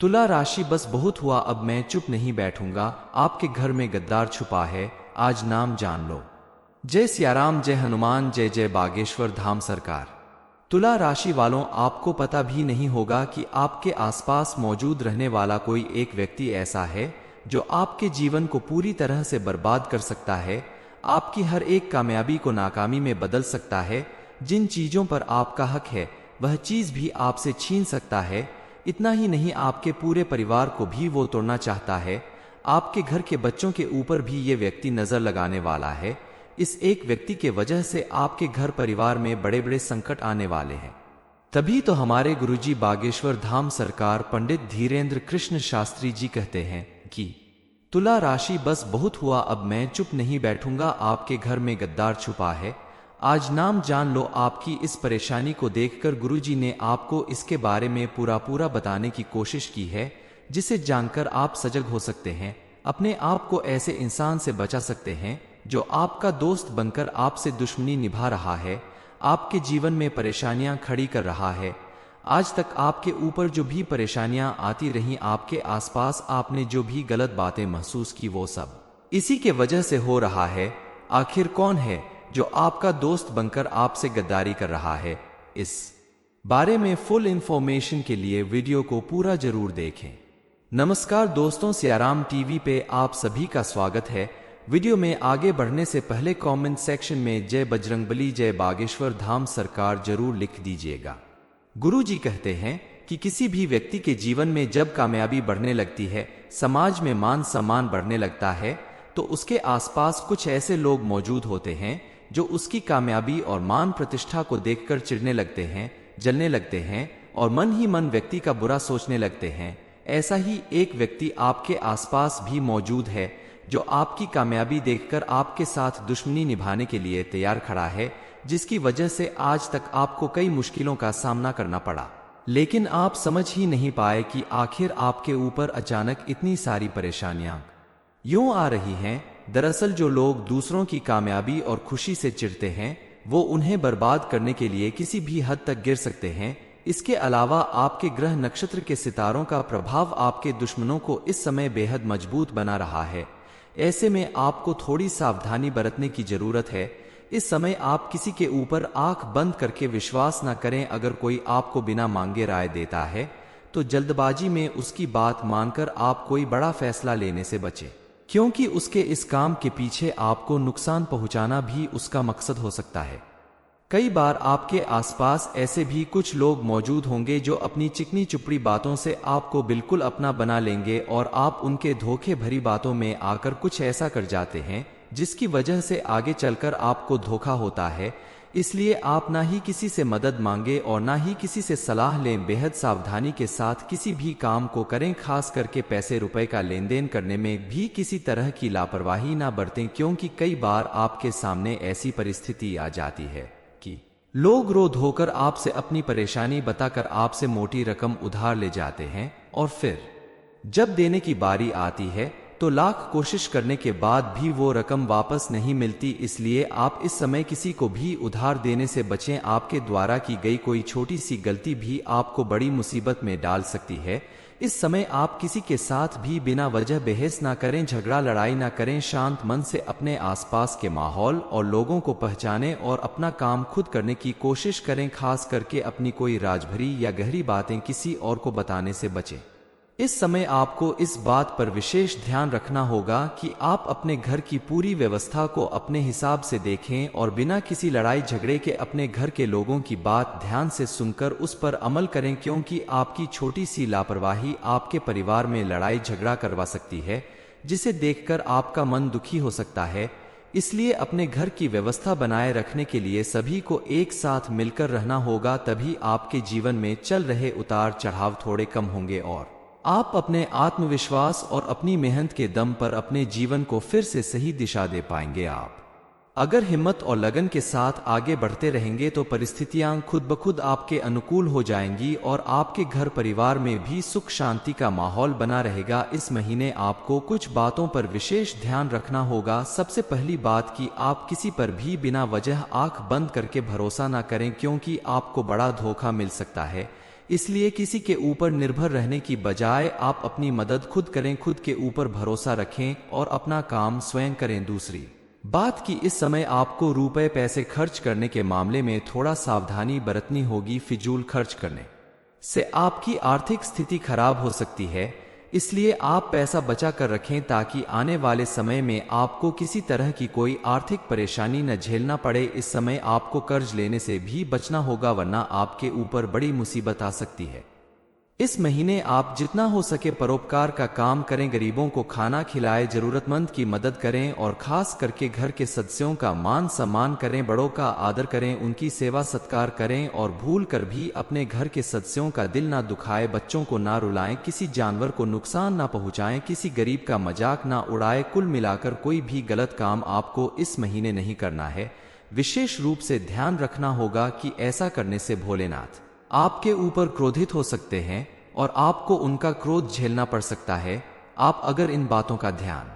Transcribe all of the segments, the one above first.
तुला राशि बस बहुत हुआ, अब मैं चुप नहीं बैठूंगा। आपके घर में गद्दार छुपा है, आज नाम जान लो। जय सियाराम, जय हनुमान, जय जय बागेश्वर धाम सरकार। तुला राशि वालों, आपको पता भी नहीं होगा कि आपके आसपास मौजूद रहने वाला कोई एक व्यक्ति ऐसा है जो आपके जीवन को पूरी तरह से बर्बाद कर सकता है, आपकी हर एक कामयाबी को नाकामी में बदल सकता है। जिन चीजों पर आपका हक है वह चीज भी आपसे छीन सकता है। इतना ही नहीं, आपके पूरे परिवार को भी वो तोड़ना चाहता है। आपके घर के बच्चों के ऊपर भी ये व्यक्ति नजर लगाने वाला है। इस एक व्यक्ति के वजह से आपके घर परिवार में बड़े बड़े संकट आने वाले हैं। तभी तो हमारे गुरुजी बागेश्वर धाम सरकार पंडित धीरेन्द्र कृष्ण शास्त्री जी कहते हैं कि तुला राशि बस बहुत हुआ, अब मैं चुप नहीं बैठूंगा। आपके घर में गद्दार छुपा है, आज नाम जान लो। आपकी इस परेशानी को देखकर गुरुजी ने आपको इसके बारे में पूरा बताने की कोशिश की है, जिसे जानकर आप सजग हो सकते हैं, अपने आप को ऐसे इंसान से बचा सकते हैं जो आपका दोस्त बनकर आपसे दुश्मनी निभा रहा है, आपके जीवन में परेशानियां खड़ी कर रहा है। आज तक आपके ऊपर जो भी परेशानियां आती रहीं, आपके आसपास आपने जो भी गलत बातें महसूस की, वो सब इसी के वजह से हो रहा है। आखिर कौन है जो आपका दोस्त बनकर आपसे गद्दारी कर रहा है? इस बारे में फुल इंफॉर्मेशन के लिए वीडियो को पूरा जरूर देखें। नमस्कार दोस्तों, सियाराम टीवी पे आप सभी का स्वागत है। वीडियो में आगे बढ़ने से पहले कमेंट सेक्शन में जय बजरंगबली, जय बागेश्वर धाम सरकार जरूर लिख दीजिएगा। गुरुजी कहते हैं कि किसी भी व्यक्ति के जीवन में जब कामयाबी बढ़ने लगती है, समाज में मान सम्मान बढ़ने लगता है, तो उसके आसपास कुछ ऐसे लोग मौजूद होते हैं जो उसकी कामयाबी और मान प्रतिष्ठा को देखकर चिढ़ने लगते हैं, जलने लगते हैं और मन ही मन व्यक्ति का बुरा सोचने लगते हैं। ऐसा ही एक व्यक्ति आपके आसपास भी मौजूद है जो आपकी कामयाबी देखकर आपके साथ दुश्मनी निभाने के लिए तैयार खड़ा है, जिसकी वजह से आज तक आपको कई मुश्किलों का सामना करना पड़ा। लेकिन आप समझ ही नहीं पाए कि आखिर आपके ऊपर अचानक इतनी सारी परेशानियां यूं आ रही हैं। दरअसल जो लोग दूसरों की कामयाबी और खुशी से चिढ़ते हैं, वो उन्हें बर्बाद करने के लिए किसी भी हद तक गिर सकते हैं। इसके अलावा आपके ग्रह नक्षत्र के सितारों का प्रभाव आपके दुश्मनों को इस समय बेहद मजबूत बना रहा है। ऐसे में आपको थोड़ी सावधानी बरतने की जरूरत है। इस समय आप किसी के ऊपर आंख बंद करके विश्वास न करें। अगर कोई आपको बिना मांगे राय देता है तो जल्दबाजी में उसकी बात मानकर आप कोई बड़ा फैसला लेने से बचें, क्योंकि उसके इस काम के पीछे आपको नुकसान पहुंचाना भी उसका मकसद हो सकता है। कई बार आपके आसपास ऐसे भी कुछ लोग मौजूद होंगे जो अपनी चिकनी चुपड़ी बातों से आपको बिल्कुल अपना बना लेंगे और आप उनके धोखे भरी बातों में आकर कुछ ऐसा कर जाते हैं जिसकी वजह से आगे चलकर आपको धोखा होता है। इसलिए आप ना ही किसी से मदद मांगे और ना ही किसी से सलाह लें। बेहद सावधानी के साथ किसी भी काम को करें, खास करके पैसे रुपए का लेन देन करने में भी किसी तरह की लापरवाही ना बरतें, क्योंकि कई बार आपके सामने ऐसी परिस्थिति आ जाती है कि लोग क्रोध होकर आपसे अपनी परेशानी बताकर आपसे मोटी रकम उधार ले जाते हैं और फिर जब देने की बारी आती है तो लाख कोशिश करने के बाद भी वो रकम वापस नहीं मिलती। इसलिए आप इस समय किसी को भी उधार देने से बचें। आपके द्वारा की गई कोई छोटी सी गलती भी आपको बड़ी मुसीबत में डाल सकती है। इस समय आप किसी के साथ भी बिना वजह बहस ना करें, झगड़ा लड़ाई ना करें। शांत मन से अपने आसपास के माहौल और लोगों को पहचानें और अपना काम खुद करने की कोशिश करें। खास करके अपनी कोई राजभरी या गहरी बातें किसी और को बताने से बचें। इस समय आपको इस बात पर विशेष ध्यान रखना होगा कि आप अपने घर की पूरी व्यवस्था को अपने हिसाब से देखें और बिना किसी लड़ाई झगड़े के अपने घर के लोगों की बात ध्यान से सुनकर उस पर अमल करें, क्योंकि आपकी छोटी सी लापरवाही आपके परिवार में लड़ाई झगड़ा करवा सकती है, जिसे देखकर आपका मन दुखी हो सकता है। इसलिए अपने घर की व्यवस्था बनाए रखने के लिए सभी को एक साथ मिलकर रहना होगा, तभी आपके जीवन में चल रहे उतार चढ़ाव थोड़े कम होंगे और आप अपने आत्मविश्वास और अपनी मेहनत के दम पर अपने जीवन को फिर से सही दिशा दे पाएंगे। आप अगर हिम्मत और लगन के साथ आगे बढ़ते रहेंगे तो परिस्थितियां खुद ब खुद आपके अनुकूल हो जाएंगी और आपके घर परिवार में भी सुख शांति का माहौल बना रहेगा। इस महीने आपको कुछ बातों पर विशेष ध्यान रखना होगा। सबसे पहली बात कि आप किसी पर भी बिना वजह आंख बंद करके भरोसा ना करें, क्योंकि आपको बड़ा धोखा मिल सकता है। इसलिए किसी के ऊपर निर्भर रहने की बजाय आप अपनी मदद खुद करें, खुद के ऊपर भरोसा रखें और अपना काम स्वयं करें। दूसरी बात कि इस समय आपको रुपए पैसे खर्च करने के मामले में थोड़ा सावधानी बरतनी होगी। फिजूल खर्च करने से आपकी आर्थिक स्थिति खराब हो सकती है, इसलिए आप पैसा बचा कर रखें ताकि आने वाले समय में आपको किसी तरह की कोई आर्थिक परेशानी न झेलना पड़े। इस समय आपको कर्ज लेने से भी बचना होगा, वरना आपके ऊपर बड़ी मुसीबत आ सकती है। इस महीने आप जितना हो सके परोपकार का काम करें, गरीबों को खाना खिलाएं, जरूरतमंद की मदद करें और खास करके घर के सदस्यों का मान सम्मान करें, बड़ों का आदर करें, उनकी सेवा सत्कार करें और भूल कर भी अपने घर के सदस्यों का दिल ना दुखाए, बच्चों को ना रुलाएं, किसी जानवर को नुकसान ना पहुंचाएं, किसी गरीब का मजाक ना उड़ाएं। कुल मिलाकर कोई भी गलत काम आपको इस महीने नहीं करना है। विशेष रूप से ध्यान रखना होगा कि ऐसा करने से भोलेनाथ आपके ऊपर क्रोधित हो सकते हैं और आपको उनका क्रोध झेलना पड़ सकता है। आप अगर इन बातों का ध्यान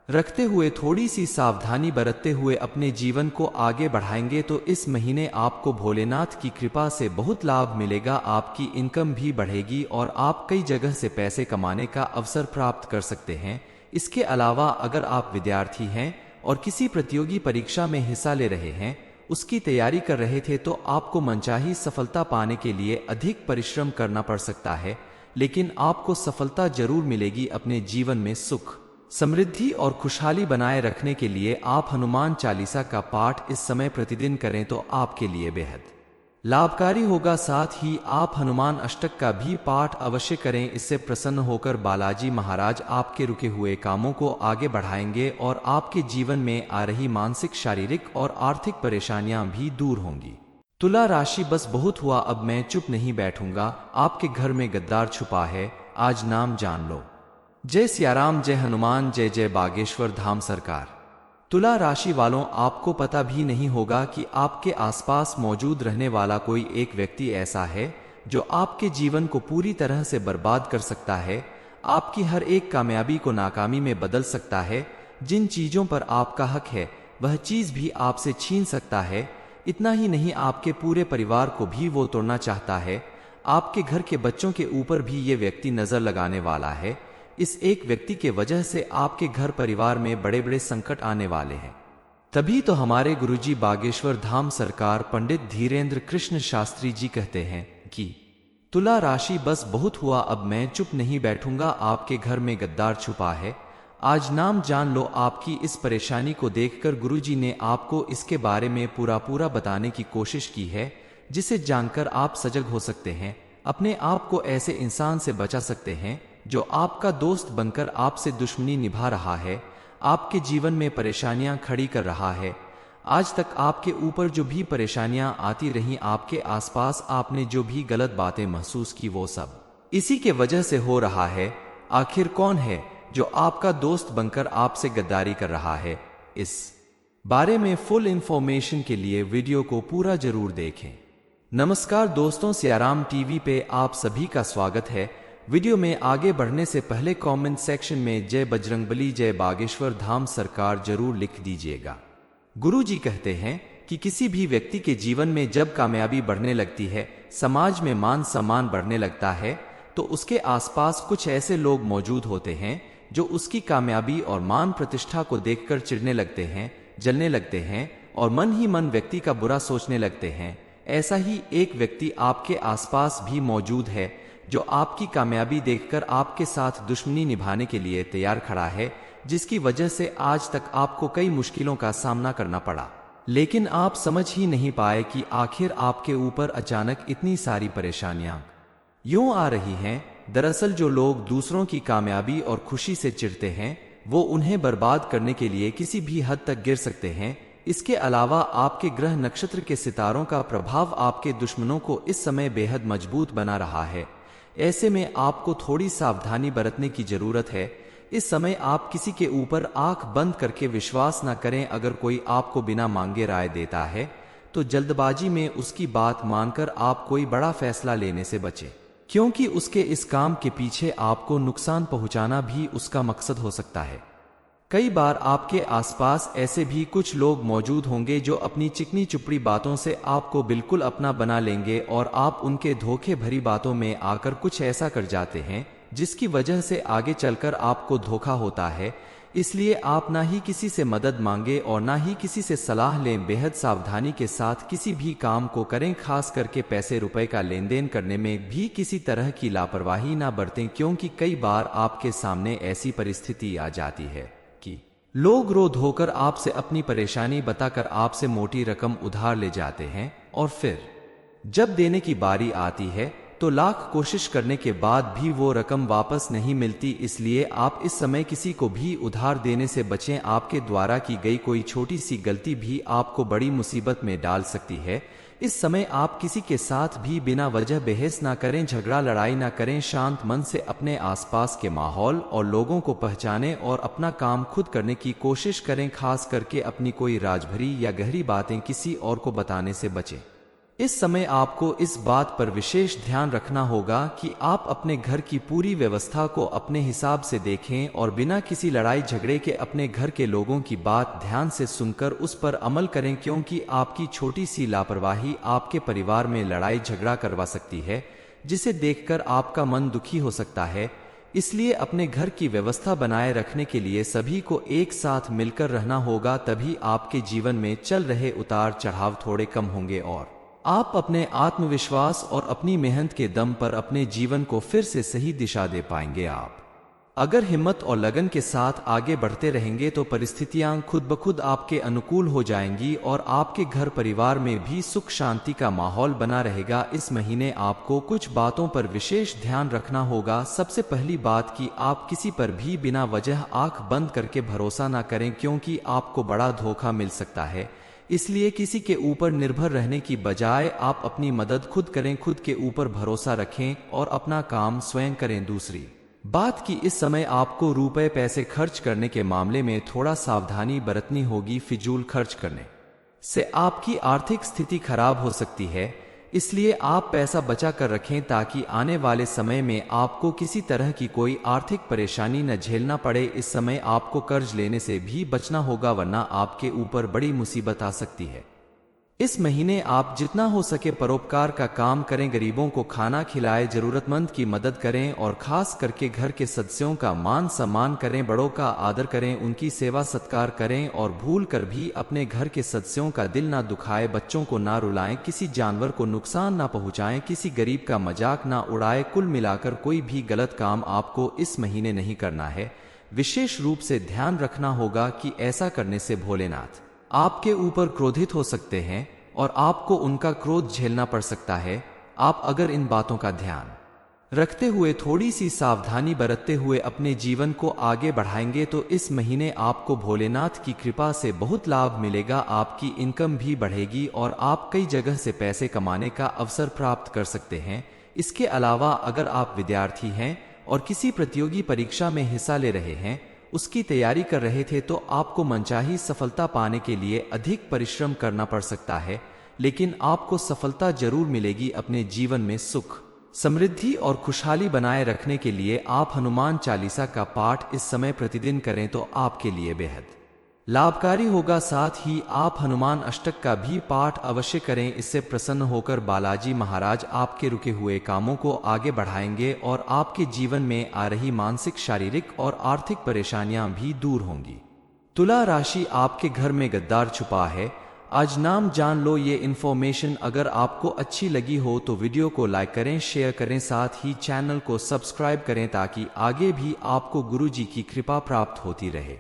रखते हुए थोड़ी सी सावधानी बरतते हुए अपने जीवन को आगे बढ़ाएंगे तो इस महीने आपको भोलेनाथ की कृपा से बहुत लाभ मिलेगा। आपकी इनकम भी बढ़ेगी और आप कई जगह से पैसे कमाने का अवसर प्राप्त कर सकते हैं। इसके अलावा अगर आप विद्यार्थी हैं और किसी प्रतियोगी परीक्षा में हिस्सा ले रहे हैं, उसकी तैयारी कर रहे थे, तो आपको मनचाही सफलता पाने के लिए अधिक परिश्रम करना पड़ सकता है, लेकिन आपको सफलता जरूर मिलेगी। अपने जीवन में सुख समृद्धि और खुशहाली बनाए रखने के लिए आप हनुमान चालीसा का पाठ इस समय प्रतिदिन करें तो आपके लिए बेहद लाभकारी होगा। साथ ही आप हनुमान अष्टक का भी पाठ अवश्य करें। इससे प्रसन्न होकर बालाजी महाराज आपके रुके हुए कामों को आगे बढ़ाएंगे और आपके जीवन में आ रही मानसिक, शारीरिक और आर्थिक परेशानियां भी दूर होंगी। तुला राशि, बस बहुत हुआ, अब मैं चुप नहीं बैठूंगा, आपके घर में गद्दार छुपा है, आज नाम जान लो। जय सियाराम, जय हनुमान, जय जय बागेश्वर धाम सरकार। तुला राशि वालों, आपको पता भी नहीं होगा कि आपके आसपास मौजूद रहने वाला कोई एक व्यक्ति ऐसा है जो आपके जीवन को पूरी तरह से बर्बाद कर सकता है, आपकी हर एक कामयाबी को नाकामी में बदल सकता है। जिन चीजों पर आपका हक है वह चीज भी आपसे छीन सकता है। इतना ही नहीं, आपके पूरे परिवार को भी वो तोड़ना चाहता है। आपके घर के बच्चों के ऊपर भी ये व्यक्ति नजर लगाने वाला है। इस एक व्यक्ति के वजह से आपके घर परिवार में बड़े बड़े संकट आने वाले हैं। तभी तो हमारे गुरुजी बागेश्वर धाम सरकार पंडित धीरेन्द्र कृष्ण शास्त्री जी कहते हैं कि तुला राशि, बस बहुत हुआ, अब मैं चुप नहीं बैठूंगा, आपके घर में गद्दार छुपा है, आज नाम जान लो। आपकी इस परेशानी को देखकर गुरुजी ने आपको इसके बारे में पूरा बताने की कोशिश की है, जिसे जानकर आप सजग हो सकते हैं, अपने आप को ऐसे इंसान से बचा सकते हैं जो आपका दोस्त बनकर आपसे दुश्मनी निभा रहा है, आपके जीवन में परेशानियां खड़ी कर रहा है। आज तक आपके ऊपर जो भी परेशानियां आती रहीं, आपके आसपास आपने जो भी गलत बातें महसूस की, वो सब इसी के वजह से हो रहा है। आखिर कौन है जो आपका दोस्त बनकर आपसे गद्दारी कर रहा है? इस बारे में फुल इंफॉर्मेशन के लिए वीडियो को पूरा जरूर देखें। नमस्कार दोस्तों, सियाराम टीवी पे आप सभी का स्वागत है। वीडियो में आगे बढ़ने से पहले कमेंट सेक्शन में जय बजरंगबली, जय बागेश्वर धाम सरकार जरूर लिख दीजिएगा। गुरुजी कहते हैं कि किसी भी व्यक्ति के जीवन में जब कामयाबी बढ़ने लगती है, समाज में मान सम्मान बढ़ने लगता है, तो उसके आसपास कुछ ऐसे लोग मौजूद होते हैं जो उसकी कामयाबी और मान प्रतिष्ठा को देखकर चिढ़ने लगते हैं, जलने लगते हैं और मन ही मन व्यक्ति का बुरा सोचने लगते हैं। ऐसा ही एक व्यक्ति आपके आसपास भी मौजूद है जो आपकी कामयाबी देखकर आपके साथ दुश्मनी निभाने के लिए तैयार खड़ा है, जिसकी वजह से आज तक आपको कई मुश्किलों का सामना करना पड़ा, लेकिन आप समझ ही नहीं पाए कि आखिर आपके ऊपर अचानक इतनी सारी परेशानियां यूं आ रही हैं। दरअसल जो लोग दूसरों की कामयाबी और खुशी से चिढ़ते हैं, वो उन्हें बर्बाद करने के लिए किसी भी हद तक गिर सकते हैं। इसके अलावा आपके ग्रह नक्षत्र के सितारों का प्रभाव आपके दुश्मनों को इस समय बेहद मजबूत बना रहा है। ऐसे में आपको थोड़ी सावधानी बरतने की जरूरत है। इस समय आप किसी के ऊपर आंख बंद करके विश्वास न करें। अगर कोई आपको बिना मांगे राय देता है तो जल्दबाजी में उसकी बात मानकर आप कोई बड़ा फैसला लेने से बचें, क्योंकि उसके इस काम के पीछे आपको नुकसान पहुंचाना भी उसका मकसद हो सकता है। कई बार आपके आसपास ऐसे भी कुछ लोग मौजूद होंगे जो अपनी चिकनी चुपड़ी बातों से आपको बिल्कुल अपना बना लेंगे और आप उनके धोखे भरी बातों में आकर कुछ ऐसा कर जाते हैं जिसकी वजह से आगे चलकर आपको धोखा होता है। इसलिए आप ना ही किसी से मदद मांगे और ना ही किसी से सलाह लें। बेहद सावधानी के साथ किसी भी काम को करें, खास करके पैसे रुपए का लेन देन करने में भी किसी तरह की लापरवाही ना बरतें, क्योंकि कई बार आपके सामने ऐसी परिस्थिति आ जाती है कि लोग रो धोकर आपसे अपनी परेशानी बताकर आपसे मोटी रकम उधार ले जाते हैं और फिर जब देने की बारी आती है तो लाख कोशिश करने के बाद भी वो रकम वापस नहीं मिलती। इसलिए आप इस समय किसी को भी उधार देने से बचें। आपके द्वारा की गई कोई छोटी सी गलती भी आपको बड़ी मुसीबत में डाल सकती है। इस समय आप किसी के साथ भी बिना वजह बहस ना करें, झगड़ा लड़ाई ना करें। शांत मन से अपने आसपास के माहौल और लोगों को पहचानें और अपना काम खुद करने की कोशिश करें। खास करके अपनी कोई राजभरी या गहरी बातें किसी और को बताने से बचें। इस समय आपको इस बात पर विशेष ध्यान रखना होगा कि आप अपने घर की पूरी व्यवस्था को अपने हिसाब से देखें और बिना किसी लड़ाई झगड़े के अपने घर के लोगों की बात ध्यान से सुनकर उस पर अमल करें, क्योंकि आपकी छोटी सी लापरवाही आपके परिवार में लड़ाई झगड़ा करवा सकती है, जिसे देखकर आपका मन दुखी हो सकता है। इसलिए अपने घर की व्यवस्था बनाए रखने के लिए सभी को एक साथ मिलकर रहना होगा, तभी आपके जीवन में चल रहे उतार चढ़ाव थोड़े कम होंगे और आप अपने आत्मविश्वास और अपनी मेहनत के दम पर अपने जीवन को फिर से सही दिशा दे पाएंगे। आप अगर हिम्मत और लगन के साथ आगे बढ़ते रहेंगे तो परिस्थितियां खुद ब खुद आपके अनुकूल हो जाएंगी और आपके घर परिवार में भी सुख शांति का माहौल बना रहेगा। इस महीने आपको कुछ बातों पर विशेष ध्यान रखना होगा। सबसे पहली बात कि आप किसी पर भी बिना वजह आंख बंद करके भरोसा ना करें, क्योंकि आपको बड़ा धोखा मिल सकता है। इसलिए किसी के ऊपर निर्भर रहने की बजाय आप अपनी मदद खुद करें, खुद के ऊपर भरोसा रखें और अपना काम स्वयं करें। दूसरी बात कि इस समय आपको रुपए पैसे खर्च करने के मामले में थोड़ा सावधानी बरतनी होगी। फिजूल खर्च करने से आपकी आर्थिक स्थिति खराब हो सकती है, इसलिए आप पैसा बचा कर रखें ताकि आने वाले समय में आपको किसी तरह की कोई आर्थिक परेशानी न झेलना पड़े। इस समय आपको कर्ज लेने से भी बचना होगा, वरना आपके ऊपर बड़ी मुसीबत आ सकती है। इस महीने आप जितना हो सके परोपकार का काम करें, गरीबों को खाना खिलाएं, जरूरतमंद की मदद करें और खास करके घर के सदस्यों का मान सम्मान करें, बड़ों का आदर करें, उनकी सेवा सत्कार करें और भूल कर भी अपने घर के सदस्यों का दिल ना दुखाएं, बच्चों को ना रुलाएं, किसी जानवर को नुकसान ना पहुंचाएं, किसी गरीब का मजाक ना उड़ाएं। कुल मिलाकर कोई भी गलत काम आपको इस महीने नहीं करना है। विशेष रूप से ध्यान रखना होगा कि ऐसा करने से भोलेनाथ आपके ऊपर क्रोधित हो सकते हैं और आपको उनका क्रोध झेलना पड़ सकता है। आप अगर इन बातों का ध्यान रखते हुए थोड़ी सी सावधानी बरतते हुए अपने जीवन को आगे बढ़ाएंगे तो इस महीने आपको भोलेनाथ की कृपा से बहुत लाभ मिलेगा। आपकी इनकम भी बढ़ेगी और आप कई जगह से पैसे कमाने का अवसर प्राप्त कर सकते हैं। इसके अलावा अगर आप विद्यार्थी हैं और किसी प्रतियोगी परीक्षा में हिस्सा ले रहे हैं, उसकी तैयारी कर रहे थे, तो आपको मनचाही सफलता पाने के लिए अधिक परिश्रम करना पड़ सकता है, लेकिन आपको सफलता जरूर मिलेगी। अपने जीवन में सुख समृद्धि और खुशहाली बनाए रखने के लिए आप हनुमान चालीसा का पाठ इस समय प्रतिदिन करें तो आपके लिए बेहद लाभकारी होगा। साथ ही आप हनुमान अष्टक का भी पाठ अवश्य करें। इससे प्रसन्न होकर बालाजी महाराज आपके रुके हुए कामों को आगे बढ़ाएंगे और आपके जीवन में आ रही मानसिक, शारीरिक और आर्थिक परेशानियां भी दूर होंगी। तुला राशि, आपके घर में गद्दार छुपा है, आज नाम जान लो। ये इन्फॉर्मेशन अगर आपको अच्छी लगी हो तो वीडियो को लाइक करें, शेयर करें, साथ ही चैनल को सब्सक्राइब करें ताकि आगे भी आपको गुरुजी की कृपा प्राप्त होती रहे।